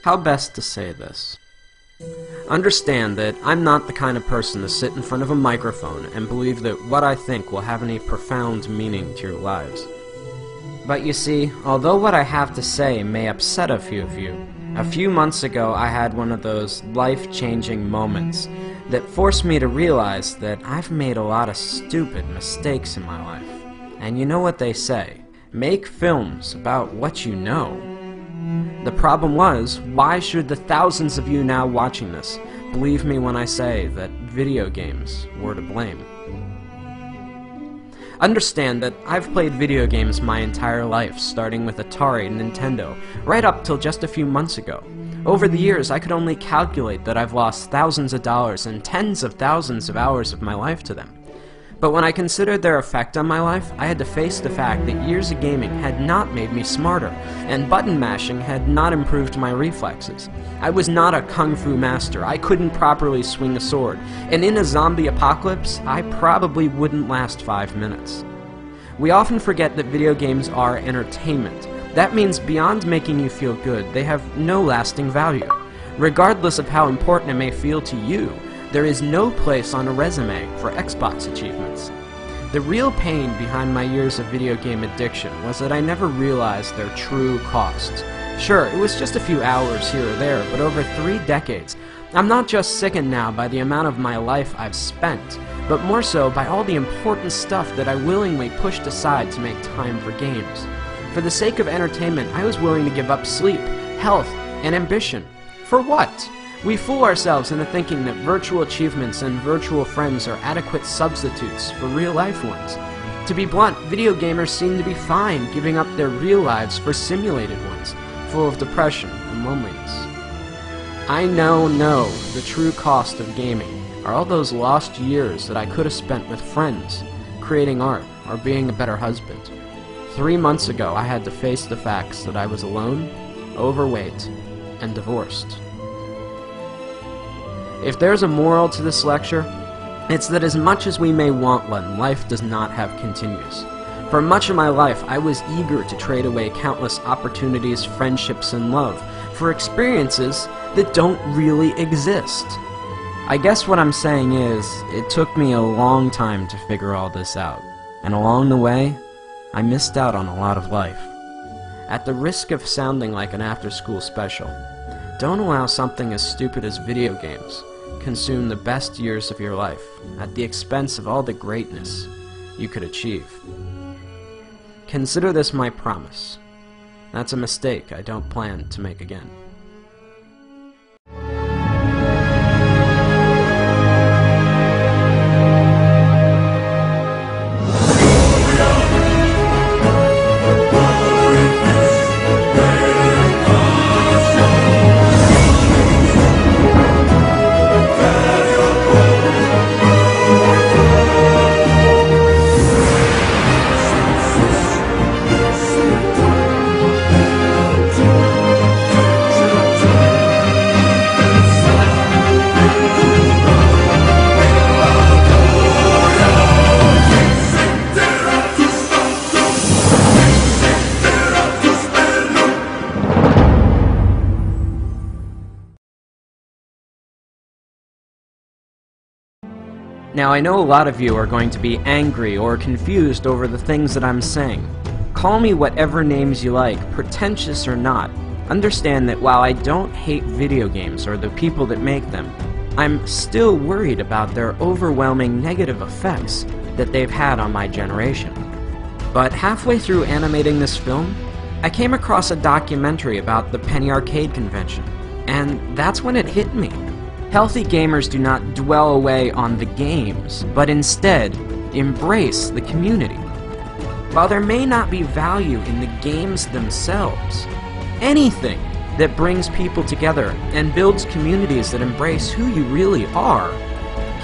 How best to say this? Understand that I'm not the kind of person to sit in front of a microphone and believe that what I think will have any profound meaning to your lives. But you see, although what I have to say may upset a few of you, a few months ago I had one of those life-changing moments that forced me to realize that I've made a lot of stupid mistakes in my life. And you know what they say, make films about what you know. The problem was, why should the thousands of you now watching this believe me when I say that video games were to blame? Understand that I've played video games my entire life, starting with Atari and Nintendo, right up till just a few months ago. Over the years, I could only calculate that I've lost thousands of dollars and tens of thousands of hours of my life to them. But when I considered their effect on my life, I had to face the fact that years of gaming had not made me smarter, and button mashing had not improved my reflexes. I was not a kung fu master, I couldn't properly swing a sword, and in a zombie apocalypse, I probably wouldn't last 5 minutes. We often forget that video games are entertainment. That means beyond making you feel good, they have no lasting value. Regardless of how important it may feel to you, there is no place on a resume for Xbox achievements. The real pain behind my years of video game addiction was that I never realized their true costs. Sure, it was just a few hours here or there, but over 3 decades, I'm not just sickened now by the amount of my life I've spent, but more so by all the important stuff that I willingly pushed aside to make time for games. For the sake of entertainment, I was willing to give up sleep, health, and ambition. For what? We fool ourselves into thinking that virtual achievements and virtual friends are adequate substitutes for real-life ones. To be blunt, video gamers seem to be fine giving up their real lives for simulated ones, full of depression and loneliness. I know the true cost of gaming are all those lost years that I could have spent with friends, creating art, or being a better husband. 3 months ago, I had to face the facts that I was alone, overweight, and divorced. If there's a moral to this lecture, it's that as much as we may want one, life does not have continues. For much of my life, I was eager to trade away countless opportunities, friendships, and love for experiences that don't really exist. I guess what I'm saying is, it took me a long time to figure all this out, and along the way, I missed out on a lot of life. At the risk of sounding like an after-school special, don't allow something as stupid as video games consume the best years of your life at the expense of all the greatness you could achieve. Consider this my promise. That's a mistake I don't plan to make again. Now, I know a lot of you are going to be angry or confused over the things that I'm saying. Call me whatever names you like, pretentious or not. Understand that while I don't hate video games or the people that make them, I'm still worried about their overwhelming negative effects that they've had on my generation. But halfway through animating this film, I came across a documentary about the Penny Arcade convention, and that's when it hit me. Healthy gamers do not dwell away on the games, but instead embrace the community. While there may not be value in the games themselves, anything that brings people together and builds communities that embrace who you really are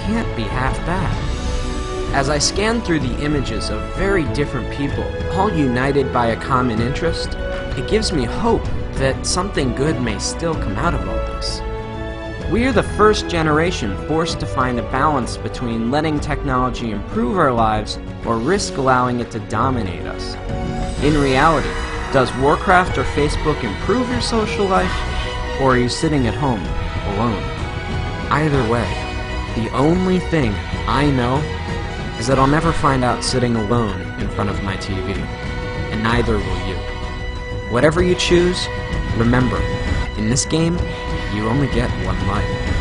can't be half bad. As I scan through the images of very different people, all united by a common interest, it gives me hope that something good may still come out of all this. We are the first generation forced to find a balance between letting technology improve our lives or risk allowing it to dominate us. In reality, does Warcraft or Facebook improve your social life, or are you sitting at home, alone? Either way, the only thing I know is that I'll never find out sitting alone in front of my TV, and neither will you. Whatever you choose, remember, in this game, you only get one life.